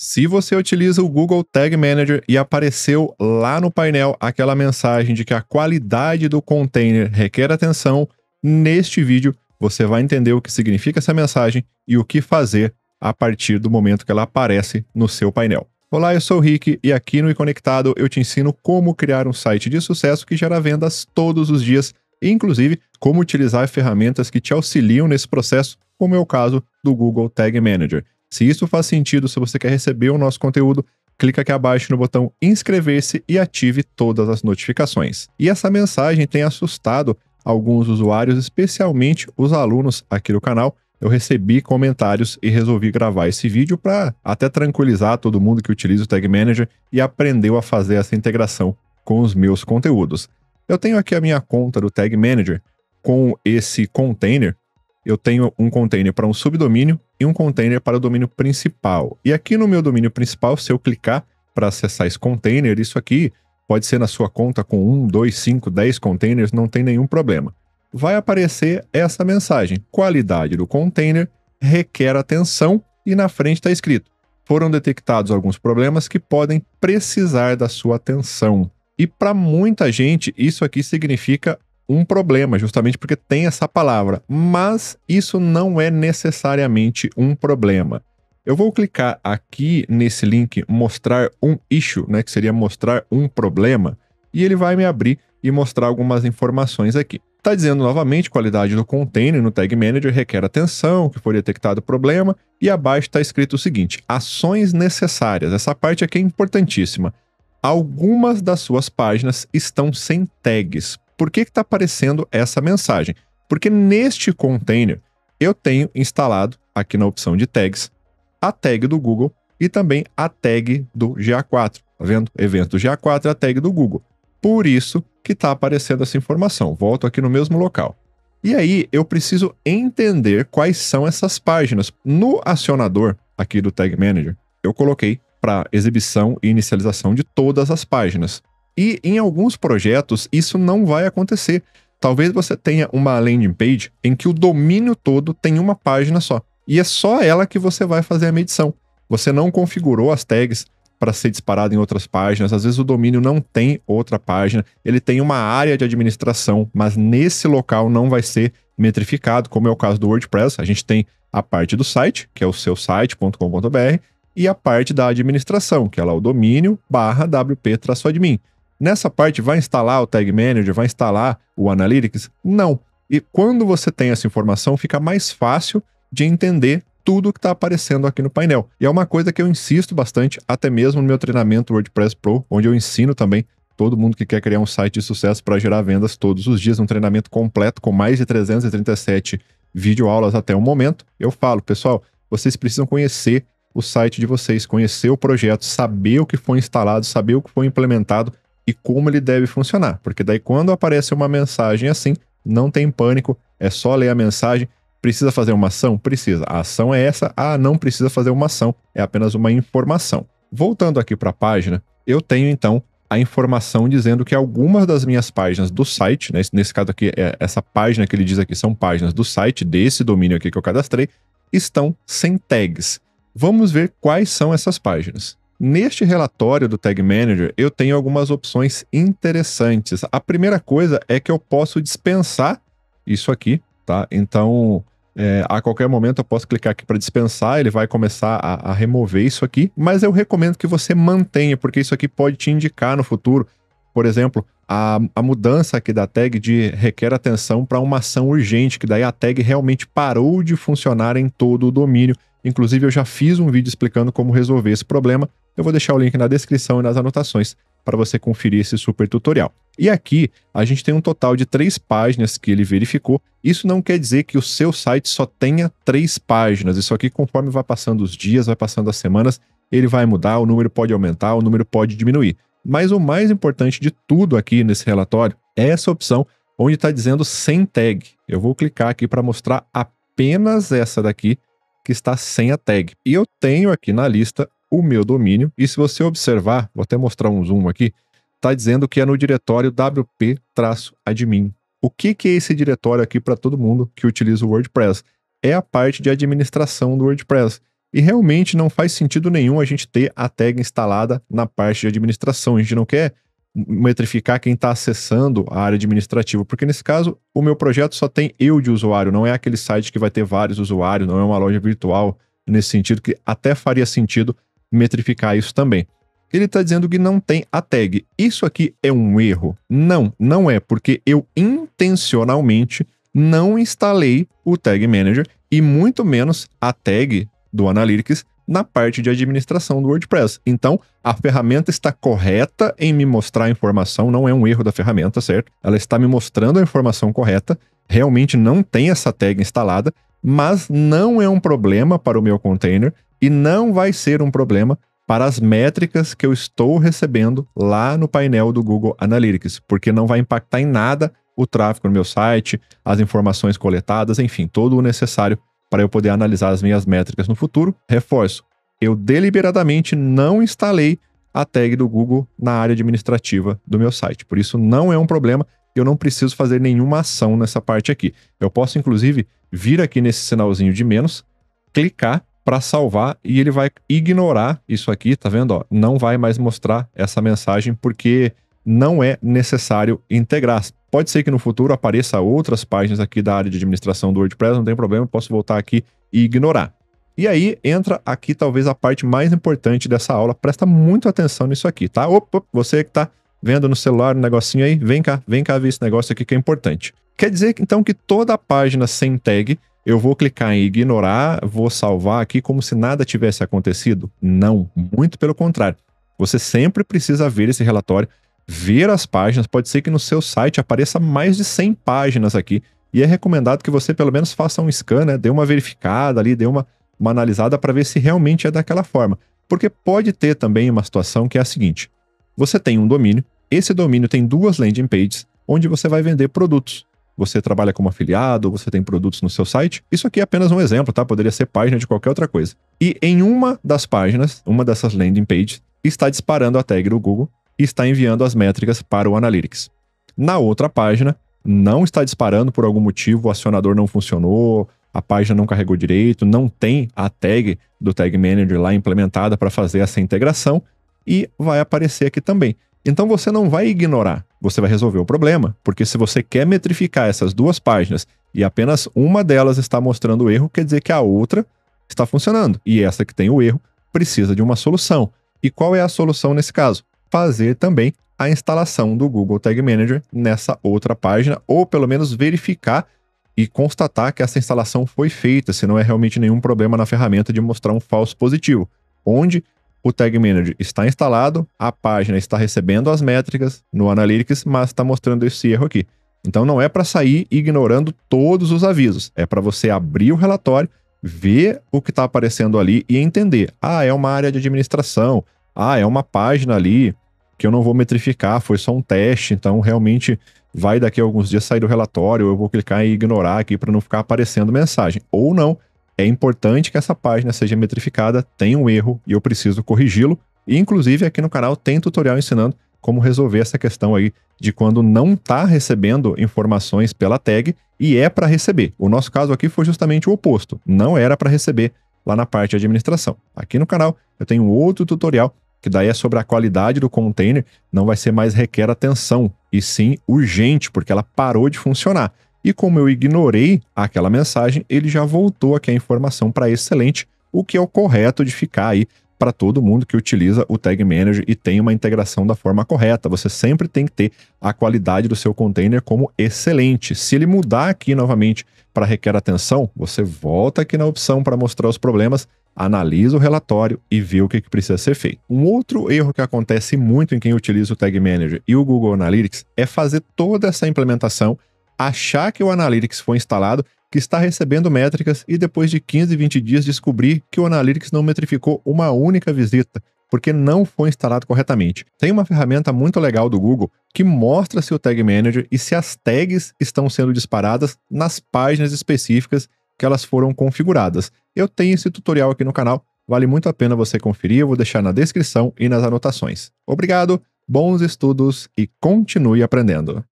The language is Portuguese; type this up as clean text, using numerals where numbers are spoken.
Se você utiliza o Google Tag Manager e apareceu lá no painel aquela mensagem de que a qualidade do container requer atenção, neste vídeo você vai entender o que significa essa mensagem e o que fazer a partir do momento que ela aparece no seu painel. Olá, eu sou o Rick e aqui no iConectado eu te ensino como criar um site de sucesso que gera vendas todos os dias, e inclusive como utilizar ferramentas que te auxiliam nesse processo, como é o caso do Google Tag Manager. Se isso faz sentido, se você quer receber o nosso conteúdo, clica aqui abaixo no botão inscrever-se e ative todas as notificações. E essa mensagem tem assustado alguns usuários, especialmente os alunos aqui do canal. Eu recebi comentários e resolvi gravar esse vídeo para até tranquilizar todo mundo que utiliza o Tag Manager e aprendeu a fazer essa integração com os meus conteúdos. Eu tenho aqui a minha conta do Tag Manager com esse container. Eu tenho um container para um subdomínio e um container para o domínio principal. E aqui no meu domínio principal, se eu clicar para acessar esse container, isso aqui pode ser na sua conta com 1, 2, 5, 10 containers, não tem nenhum problema. Vai aparecer essa mensagem: qualidade do container requer atenção, e na frente está escrito: foram detectados alguns problemas que podem precisar da sua atenção. E para muita gente isso aqui significa um problema, justamente porque tem essa palavra, mas isso não é necessariamente um problema. Eu vou clicar aqui nesse link mostrar um issue, que seria mostrar um problema, e ele vai me abrir e mostrar algumas informações aqui. Está dizendo novamente: qualidade do container no Tag Manager requer atenção, que foi detectado o problema, e abaixo está escrito o seguinte: ações necessárias. Essa parte aqui é importantíssima. Algumas das suas páginas estão sem tags. Por que está aparecendo essa mensagem? Porque neste container eu tenho instalado aqui na opção de tags a tag do Google e também a tag do GA4. Tá vendo? Evento do GA4 é a tag do Google. Por isso que está aparecendo essa informação. Volto aqui no mesmo local. E aí eu preciso entender quais são essas páginas. No acionador aqui do Tag Manager, eu coloquei para exibição e inicialização de todas as páginas. E em alguns projetos isso não vai acontecer. Talvez você tenha uma landing page em que o domínio todo tem uma página só. E é só ela que você vai fazer a medição. Você não configurou as tags para ser disparado em outras páginas. Às vezes o domínio não tem outra página. Ele tem uma área de administração, mas nesse local não vai ser metrificado, como é o caso do WordPress. A gente tem a parte do site, que é o seu site.com.br, e a parte da administração, que é lá o domínio /wp-admin. Nessa parte vai instalar o Tag Manager, vai instalar o Analytics? Não. E quando você tem essa informação, fica mais fácil de entender tudo que está aparecendo aqui no painel. E é uma coisa que eu insisto bastante, até mesmo no meu treinamento WordPress Pro, onde eu ensino também todo mundo que quer criar um site de sucesso para gerar vendas todos os dias, um treinamento completo com mais de 337 videoaulas até o momento. Eu falo: pessoal, vocês precisam conhecer o site de vocês, conhecer o projeto, saber o que foi instalado, saber o que foi implementado e como ele deve funcionar. Porque daí quando aparece uma mensagem assim, não tem pânico, é só ler a mensagem. Precisa fazer uma ação? Precisa. A ação é essa. Ah, não precisa fazer uma ação, é apenas uma informação. Voltando aqui para a página, eu tenho então a informação dizendo que algumas das minhas páginas do site, nesse caso aqui, essa página que ele diz aqui são páginas do site, desse domínio aqui que eu cadastrei, estão sem tags. Vamos ver quais são essas páginas. Neste relatório do Tag Manager, eu tenho algumas opções interessantes. A primeira coisa é que eu posso dispensar isso aqui, tá? Então, a qualquer momento eu posso clicar aqui para dispensar, ele vai começar a remover isso aqui, mas eu recomendo que você mantenha, porque isso aqui pode te indicar no futuro, por exemplo, a mudança aqui da tag de requer atenção para uma ação urgente, que daí a tag realmente parou de funcionar em todo o domínio. Inclusive eu já fiz um vídeo explicando como resolver esse problema. Eu vou deixar o link na descrição e nas anotações para você conferir esse super tutorial. E aqui a gente tem um total de 3 páginas que ele verificou. Isso não quer dizer que o seu site só tenha 3 páginas. Isso aqui, conforme vai passando os dias, vai passando as semanas, ele vai mudar, o número pode aumentar, o número pode diminuir. Mas o mais importante de tudo aqui nesse relatório é essa opção onde está dizendo sem tag. Eu vou clicar aqui para mostrar apenas essa daqui que está sem a tag. E eu tenho aqui na lista o meu domínio, e se você observar, vou até mostrar um zoom aqui, está dizendo que é no diretório wp-admin. O que é esse diretório aqui para todo mundo que utiliza o WordPress? É a parte de administração do WordPress. E realmente não faz sentido nenhum a gente ter a tag instalada na parte de administração. A gente não quer metrificar quem está acessando a área administrativa, porque nesse caso o meu projeto só tem eu de usuário, não é aquele site que vai ter vários usuários, não é uma loja virtual, nesse sentido que até faria sentido metrificar isso também. Ele está dizendo que não tem a tag. Isso aqui é um erro? Não, não é, porque eu intencionalmente não instalei o Tag Manager e muito menos a tag do Analytics na parte de administração do WordPress. Então, a ferramenta está correta em me mostrar a informação, não é um erro da ferramenta, certo? Ela está me mostrando a informação correta, realmente não tem essa tag instalada, mas não é um problema para o meu container e não vai ser um problema para as métricas que eu estou recebendo lá no painel do Google Analytics, porque não vai impactar em nada o tráfego no meu site, as informações coletadas, enfim, todo o necessário para eu poder analisar as minhas métricas no futuro. Reforço, eu deliberadamente não instalei a tag do Google na área administrativa do meu site, por isso não é um problema, eu não preciso fazer nenhuma ação nessa parte aqui. Eu posso, inclusive, vir aqui nesse sinalzinho de menos, clicar para salvar e ele vai ignorar isso aqui, tá vendo? Ó, não vai mais mostrar essa mensagem porque não é necessário integrar. Pode ser que no futuro apareça outras páginas aqui da área de administração do WordPress, não tem problema, eu posso voltar aqui e ignorar. E aí entra aqui talvez a parte mais importante dessa aula, presta muito atenção nisso aqui, tá? Opa, você que tá vendo no celular um negocinho aí, vem cá ver esse negócio aqui que é importante. Quer dizer então que toda a página sem tag eu vou clicar em ignorar, vou salvar aqui como se nada tivesse acontecido? Não, muito pelo contrário. Você sempre precisa ver esse relatório, ver as páginas, pode ser que no seu site apareça mais de 100 páginas aqui, e é recomendado que você pelo menos faça um scan, né? Dê uma verificada ali, dê uma analisada para ver se realmente é daquela forma. Porque pode ter também uma situação que é a seguinte, você tem um domínio, esse domínio tem duas landing pages, onde você vai vender produtos. Você trabalha como afiliado, você tem produtos no seu site. Isso aqui é apenas um exemplo, tá? Poderia ser página de qualquer outra coisa. E em uma das páginas, uma dessas landing pages, está disparando a tag do Google e está enviando as métricas para o Analytics. Na outra página, não está disparando por algum motivo, o acionador não funcionou, a página não carregou direito, não tem a tag do Tag Manager lá implementada para fazer essa integração e vai aparecer aqui também. Então você não vai ignorar, você vai resolver o problema, porque se você quer metrificar essas duas páginas e apenas uma delas está mostrando o erro, quer dizer que a outra está funcionando. E essa que tem o erro precisa de uma solução. E qual é a solução nesse caso? Fazer também a instalação do Google Tag Manager nessa outra página, ou pelo menos verificar e constatar que essa instalação foi feita, se não é realmente nenhum problema na ferramenta de mostrar um falso positivo, onde o Tag Manager está instalado, a página está recebendo as métricas no Analytics, mas está mostrando esse erro aqui. Então não é para sair ignorando todos os avisos, é para você abrir o relatório, ver o que está aparecendo ali e entender. Ah, é uma área de administração, ah, é uma página ali que eu não vou metrificar, foi só um teste, então realmente vai daqui a alguns dias sair do relatório, eu vou clicar em ignorar aqui para não ficar aparecendo mensagem. Ou não, é importante que essa página seja metrificada, tem um erro e eu preciso corrigi-lo. E inclusive aqui no canal tem tutorial ensinando como resolver essa questão aí de quando não está recebendo informações pela tag e é para receber. O nosso caso aqui foi justamente o oposto, não era para receber lá na parte de administração. Aqui no canal eu tenho outro tutorial que daí é sobre a qualidade do container, não vai ser mais requer atenção, e sim urgente, porque ela parou de funcionar. E como eu ignorei aquela mensagem, ele já voltou aqui a informação para excelente, o que é o correto de ficar aí para todo mundo que utiliza o Tag Manager e tem uma integração da forma correta. Você sempre tem que ter a qualidade do seu container como excelente. Se ele mudar aqui novamente para requer atenção, você volta aqui na opção para mostrar os problemas, analisa o relatório e vê o que precisa ser feito. Um outro erro que acontece muito em quem utiliza o Tag Manager e o Google Analytics é fazer toda essa implementação, achar que o Analytics foi instalado, que está recebendo métricas e depois de 15, 20 dias descobrir que o Analytics não metrificou uma única visita, porque não foi instalado corretamente. Tem uma ferramenta muito legal do Google que mostra se o Tag Manager e se as tags estão sendo disparadas nas páginas específicas que elas foram configuradas. Eu tenho esse tutorial aqui no canal, vale muito a pena você conferir, eu vou deixar na descrição e nas anotações. Obrigado, bons estudos e continue aprendendo.